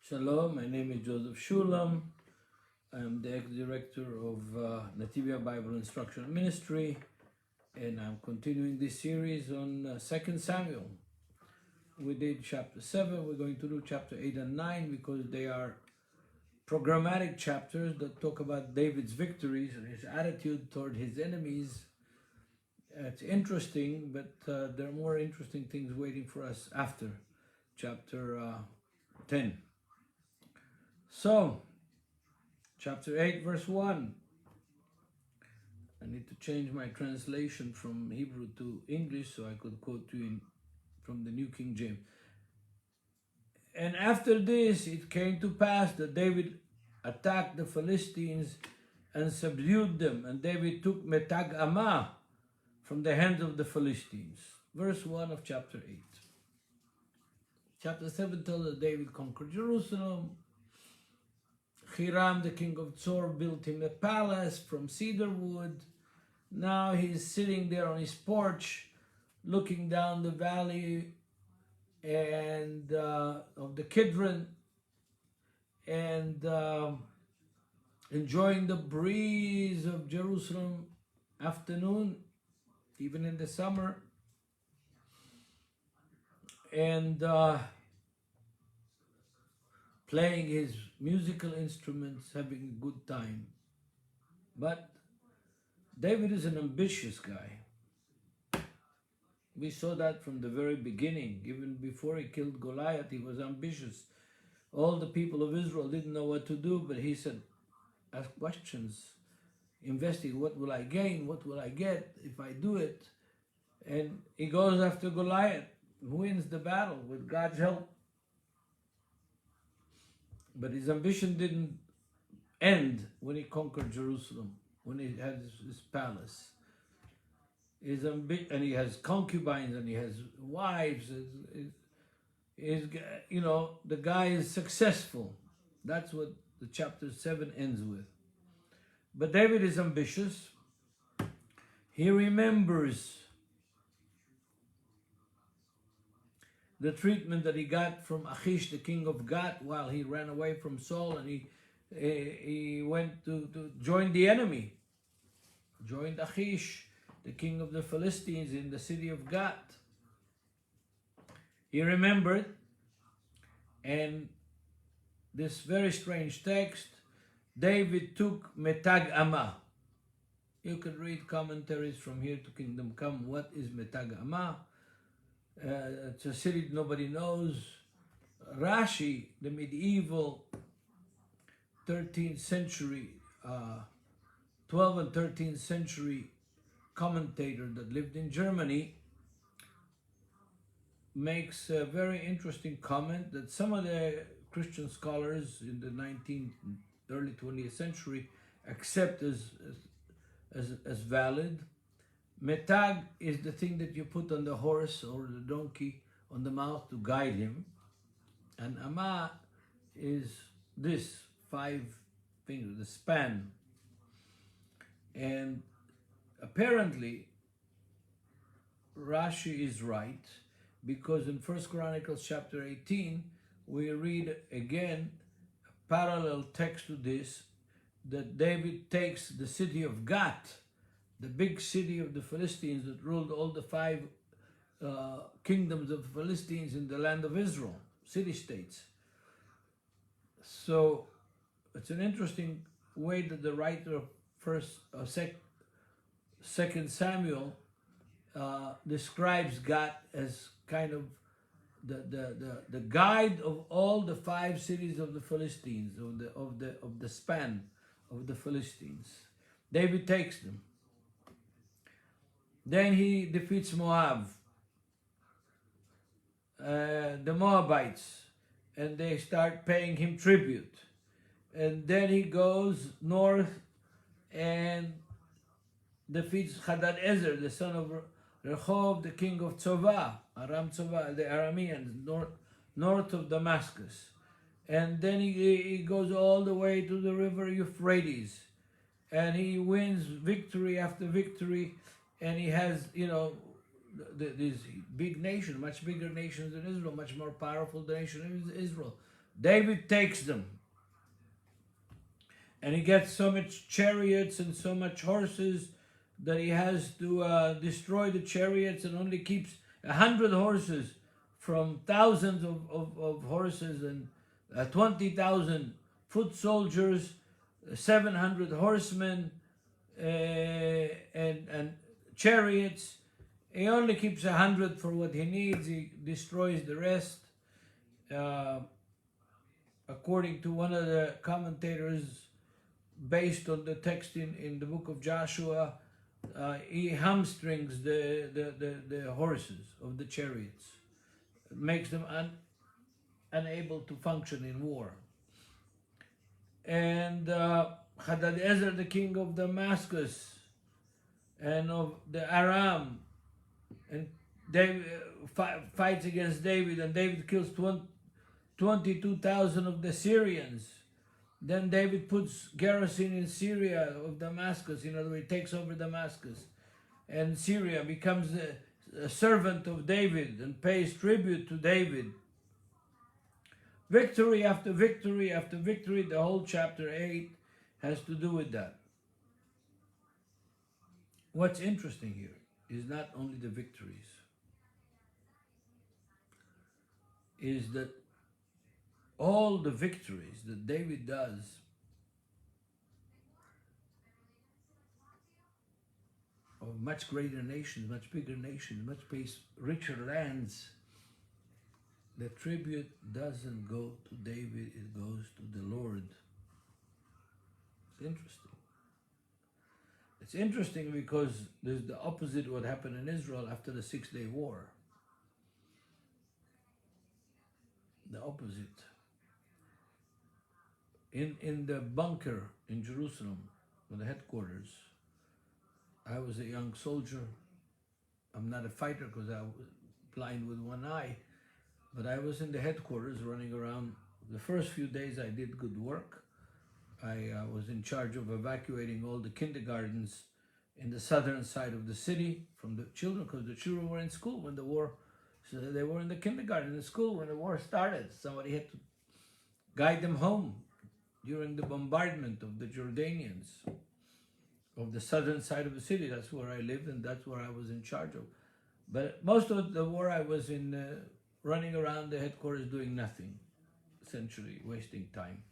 Shalom, my name is Joseph Shulam. I'm the ex-director of Netivyah Bible Instruction Ministry, and I'm continuing this series on 2 Samuel. We did chapter 7, we're going to do chapter 8 and 9 because they are programmatic chapters that talk about David's victories and his attitude toward his enemies. It's interesting, but there are more interesting things waiting for us after chapter 10. So, chapter 8, verse 1. I need to change my translation from Hebrew to English so I could quote to you from the New King James. And after this, it came to pass that David attacked the Philistines and subdued them. And David took Metag Ammah from the hands of the Philistines. Verse 1 of chapter 8. Chapter 7 tells us David conquered Jerusalem. Hiram, the king of Tzor, built him a palace from cedar wood. Now he's sitting there on his porch, looking down the valley and of the Kidron, and enjoying the breeze of Jerusalem afternoon, even in the summer, and playing his musical instruments, having a good time. But David is an ambitious guy. We saw that from the very beginning. Even before he killed Goliath, he was ambitious. All the people of Israel didn't know what to do, but he said, ask questions, investigate, what will I gain, what will I get if I do it? And he goes after Goliath, wins the battle with God's help. But his ambition didn't end when he conquered Jerusalem, when he had his palace. And he has concubines and he has wives. The guy is successful. That's what the chapter 7 ends with. But David is ambitious. He remembers the treatment that he got from Achish, the king of Gath, while he ran away from Saul, and he went to join the enemy. Joined Achish, the king of the Philistines, in the city of Gath. He remembered, and this very strange text, David took Metag Ammah. You can read commentaries from here to Kingdom Come. What is Metag Ammah? It's a city nobody knows. Rashi, the medieval 13th century, 12th and 13th century commentator that lived in Germany, makes a very interesting comment that some of the Christian scholars in the 19th and early 20th century accept as valid. Metag is the thing that you put on the horse or the donkey on the mouth to guide him. And Ammah is this 5 fingers, the span. And apparently, Rashi is right, because in 1 Chronicles chapter 18, we read again a parallel text to this, that David takes the city of Gath, the big city of the Philistines that ruled all the 5 kingdoms of the Philistines in the land of Israel, city-states. So it's an interesting way that the writer of 2 Samuel describes Gath as kind of the guide of all the 5 cities of the Philistines, of the span of the Philistines. David takes them. Then he defeats Moab, the Moabites, and they start paying him tribute. And then he goes north and defeats Hadadezer, the son of Rehov, the king of Aram Tzova, the Arameans, north of Damascus. And then he goes all the way to the river Euphrates, and he wins victory after victory. And he has, these big nations, much bigger nations than Israel, much more powerful than nation Israel. David takes them, and he gets so much chariots and so much horses that he has to destroy the chariots, and only keeps 100 horses from thousands of horses, and 20,000 foot soldiers, 700 horsemen, and chariots. He only keeps 100 for what he needs. He destroys the rest. According to one of the commentators, based on the text in the book of Joshua, he hamstrings the horses of the chariots, makes them unable to function in war. And Hadadezer, the king of Damascus and of the Aram, and David fights against David, and David kills 22,000 of the Syrians. Then David puts garrison in Syria of Damascus. In other words, he takes over Damascus, and Syria becomes a servant of David and pays tribute to David. Victory after victory after victory. The whole chapter 8 has to do with that. What's interesting here is not only the victories, is that all the victories that David does of much greater nations, much bigger nations, much richer lands, the tribute doesn't go to David, it goes to the Lord. It's interesting. It's interesting because there's the opposite of what happened in Israel after the 6-day war. The opposite. In the bunker in Jerusalem, with the headquarters, I was a young soldier. I'm not a fighter because I was blind with one eye, but I was in the headquarters running around. The first few days I did good work. I was in charge of evacuating all the kindergartens in the southern side of the city from the children, because the children were in school when the war, so they were in the kindergarten in school when the war started. Somebody had to guide them home during the bombardment of the Jordanians of the southern side of the city. That's where I lived, and that's where I was in charge of. But most of the war I was in running around the headquarters doing nothing, essentially wasting time.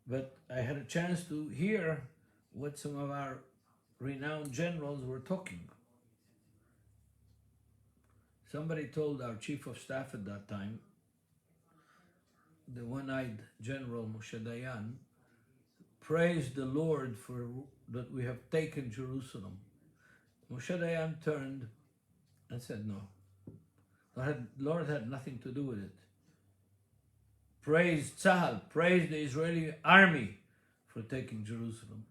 But I had a chance to hear what some of our renowned generals were talking. Somebody told our chief of staff at that time, the one-eyed General Moshe Dayan, praise the Lord for that we have taken Jerusalem. Moshe Dayan turned and said, no, the Lord had nothing to do with it. Praise Tzahal, praise the Israeli army for taking Jerusalem.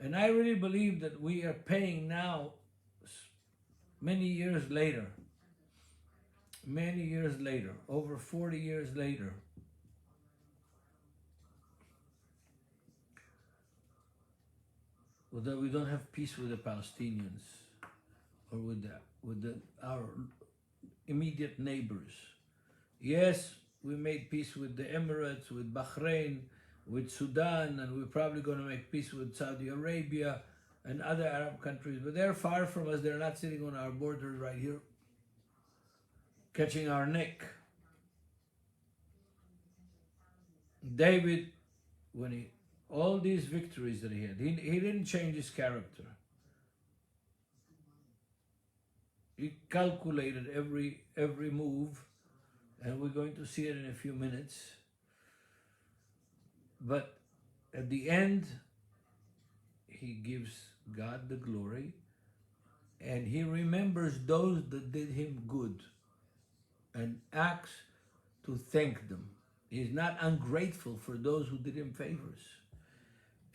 And I really believe that we are paying now, many years later, over 40 years later, that we don't have peace with the Palestinians or with our immediate neighbors. Yes, we made peace with the Emirates, with Bahrain, with Sudan, and we're probably going to make peace with Saudi Arabia and other Arab countries, but they're far from us. They're not sitting on our borders right here, catching our neck. David, when all these victories that he had, he didn't change his character. He calculated every move, and we're going to see it in a few minutes. But at the end, he gives God the glory, and he remembers those that did him good and acts to thank them. He's not ungrateful for those who did him favors.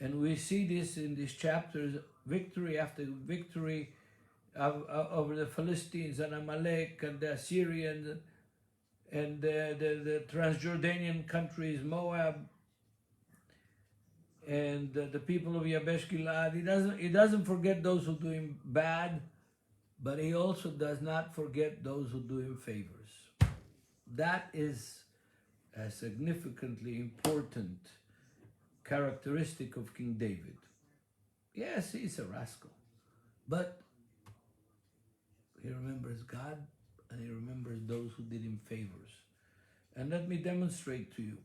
And we see this in these chapters, victory after victory over the Philistines and Amalek and the Assyrians and the Transjordanian countries, Moab, and the people of Yabesh Gilad. He doesn't forget those who do him bad, but he also does not forget those who do him favors. That is a significantly important characteristic of King David. Yes, he's a rascal, but he remembers God and he remembers those who did him favors. And let me demonstrate to you.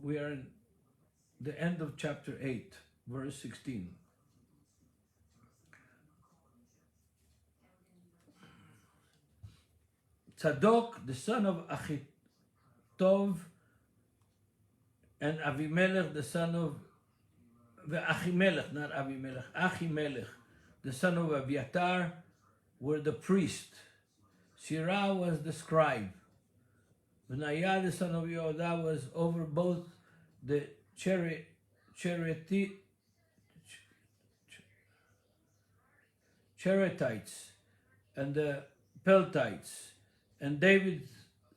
We are in the end of chapter 8, verse 16. Tzadok, the son of Achitov, and Avimelech, the son of Achimelech, not Avimelech, Achimelech, the son of Abiatar, were the priest. Sirah was the scribe. Benaiah, the son of Yehoiada, was over both the Cheretites and the Peltites, and David's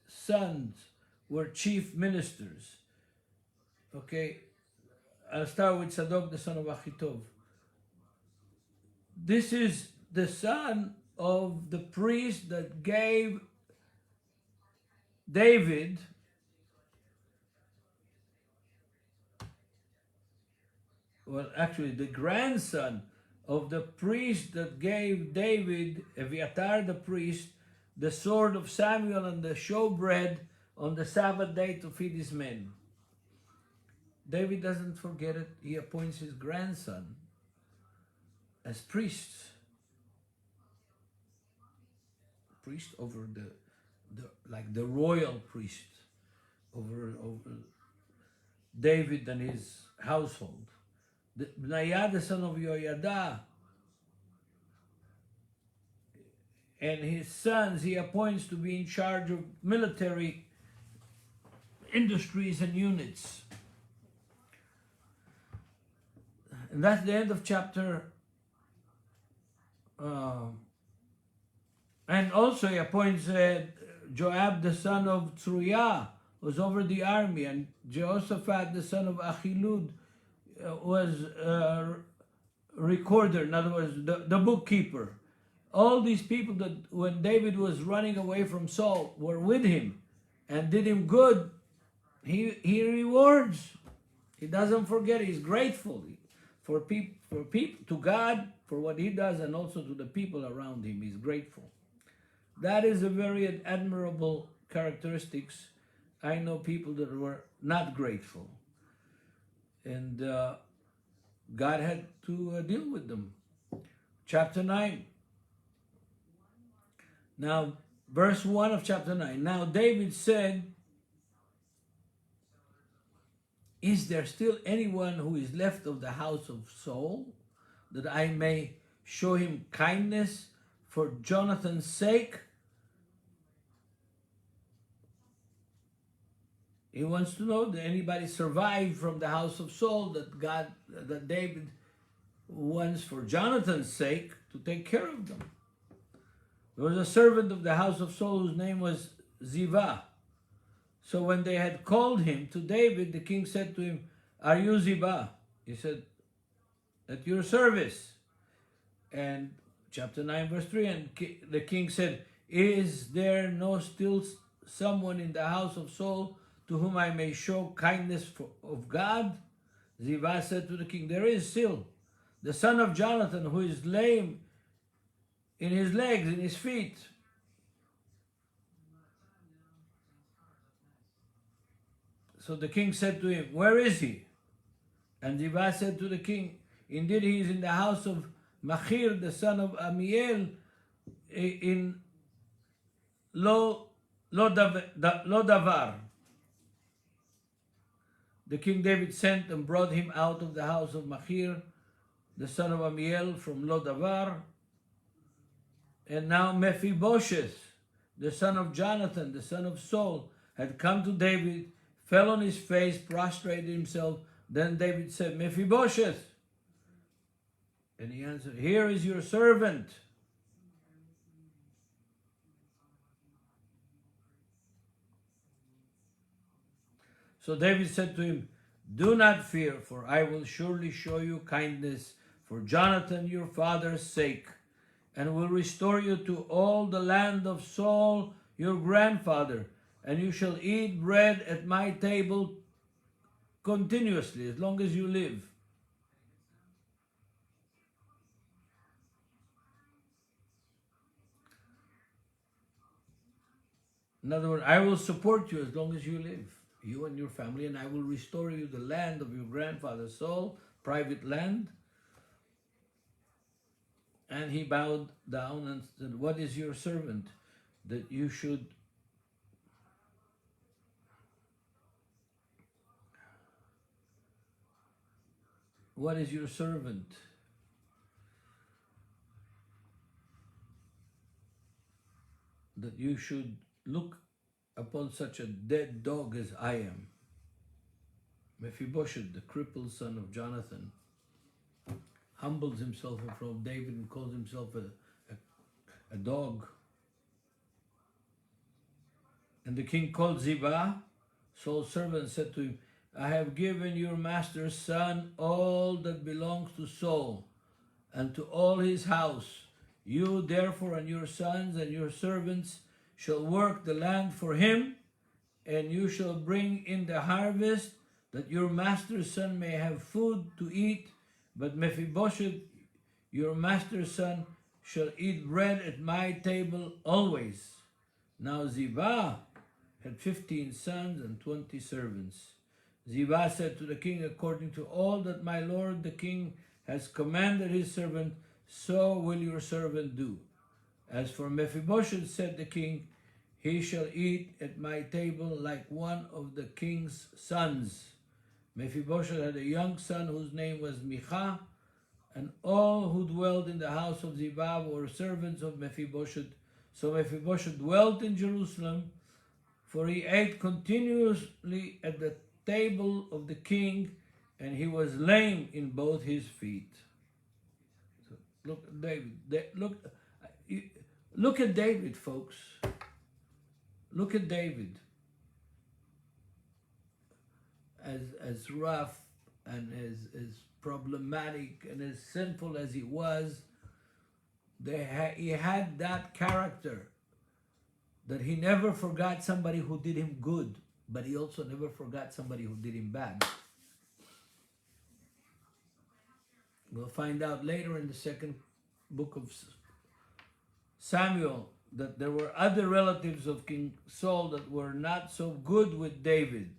sons were chief ministers. Okay, I'll start with Tzadok, the son of Achitov. This is the son of the priest that gave David the grandson of the priest that gave David, Abiatar the priest, the sword of Samuel and the showbread on the Sabbath day to feed his men. David doesn't forget it. He appoints his grandson as priest over the royal priest over David and his household. Benaiah, the son of Yehoiada, and his sons he appoints to be in charge of military industries and units. And that's the end of chapter. And also he appoints Joab, the son of Tzruiah, was over the army, and Jehoshaphat, the son of Achilud, was recorder, in other words, the bookkeeper. All these people that when David was running away from Saul were with him and did him good, he rewards. He doesn't forget. He's grateful for people to God for what he does, and also to the people around him. He's grateful. That is a very admirable characteristics. I know people that were not grateful, and God had to deal with them. Chapter 9. Now, verse 1 of chapter 9. Now David said, "Is there still anyone who is left of the house of Saul, that I may show him kindness for Jonathan's sake?" He wants to know that anybody survived from the house of Saul that David wants for Jonathan's sake to take care of them. There was a servant of the house of Saul whose name was Ziva. So when they had called him to David, the king said to him, "Are you Ziba?" He said, "At your service." And chapter 9 verse 3, and the king said, "Is there no still someone in the house of Saul to whom I may show kindness of God?" Ziba said to the king, "There is still the son of Jonathan, who is lame in his legs, in his feet." So the king said to him, "Where is he?" And Ziba said to the king, "Indeed, he is in the house of Machir, the son of Amiel, in Lodavar." The king David sent and brought him out of the house of Machir, the son of Amiel, from Lodavar. And now Mephibosheth, the son of Jonathan, the son of Saul, had come to David, fell on his face, prostrated himself. Then David said, "Mephibosheth." And he answered, "Here is your servant." So David said to him, "Do not fear, for I will surely show you kindness for Jonathan your father's sake, and will restore you to all the land of Saul your grandfather, and you shall eat bread at my table continuously, as long as you live. In other words, I will support you as long as you live, you and your family, and I will restore you the land of your grandfather Saul, private land. And he bowed down and said, what is your servant that you should what is your servant that you should look upon such a dead dog as I am? Mephibosheth, the crippled son of Jonathan, humbles himself in front of David and calls himself a dog. And the king called Ziba, Saul's servant, and said to him, I have given your master's son all that belongs to Saul and to all his house. You therefore and your sons and your servants shall work the land for him, and you shall bring in the harvest, that your master's son may have food to eat. But Mephibosheth, your master's son, shall eat bread at my table always. Now Ziba had 15 sons and 20 servants. Ziba said to the king, according to all that my lord the king has commanded his servant, so will your servant do. As for Mephibosheth, said the king, he shall eat at my table like one of the king's sons. Mephibosheth had a young son whose name was Micha, and all who dwelled in the house of Ziba were servants of Mephibosheth. So Mephibosheth dwelt in Jerusalem, for he ate continuously at the table of the king, and he was lame in both his feet. So look at David. Look at David, folks. Look at David. As rough and as problematic and as sinful as he was, he had that character that he never forgot somebody who did him good, but he also never forgot somebody who did him bad. We'll find out later in the second book of Samuel that there were other relatives of King Saul that were not so good with David.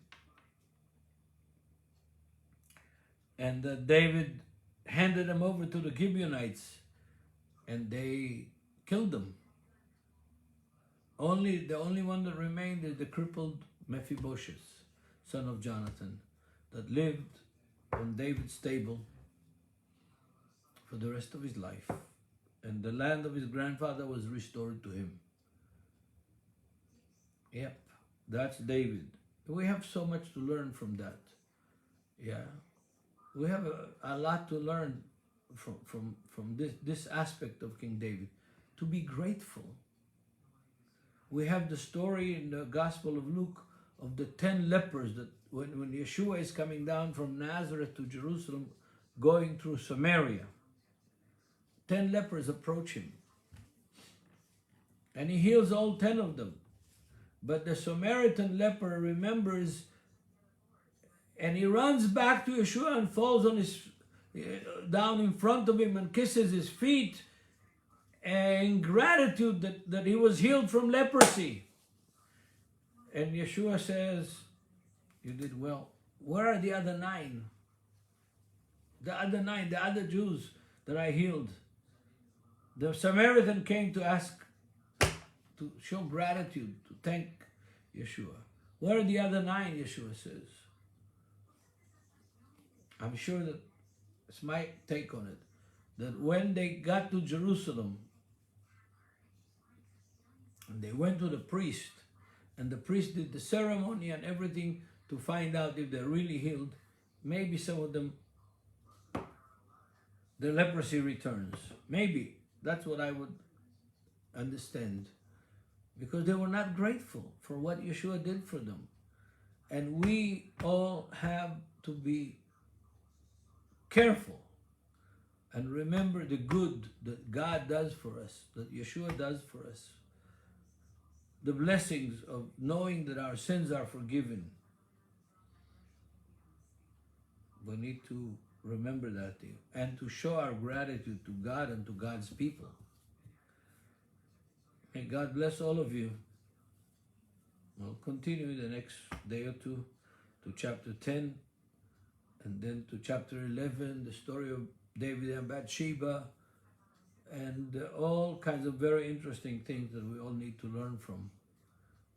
And David handed them over to the Gibeonites, and they killed them. The only one that remained is the crippled Mephibosheth, son of Jonathan, that lived on David's table for the rest of his life. And the land of his grandfather was restored to him. Yep, that's David. We have so much to learn from that. Yeah. We have a lot to learn from this aspect of King David. To be grateful. We have the story in the Gospel of Luke of the 10 lepers that when Yeshua is coming down from Nazareth to Jerusalem, going through Samaria, 10 lepers approach him. And he heals all 10 of them. But the Samaritan leper remembers, and he runs back to Yeshua and falls on down in front of him and kisses his feet in gratitude that he was healed from leprosy. And Yeshua says, you did well. Where are the other 9? The other 9, the other Jews that I healed. The Samaritan came to ask, to show gratitude, to thank Yeshua. Where are the other 9, Yeshua says. I'm sure that it's my take on it, that when they got to Jerusalem, and they went to the priest, and the priest did the ceremony and everything to find out if they're really healed, maybe some of them, the leprosy returns. Maybe. That's what I would understand. Because they were not grateful for what Yeshua did for them. And we all have to be careful and remember the good that God does for us, that Yeshua does for us. the blessings of knowing that our sins are forgiven. We need to remember that and to show our gratitude to God and to God's people. May God bless all of you. We'll continue the next day or two to chapter 10 and then to chapter 11, the story of David and Bathsheba, and all kinds of very interesting things that we all need to learn from.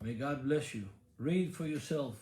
May God bless you. Read for yourself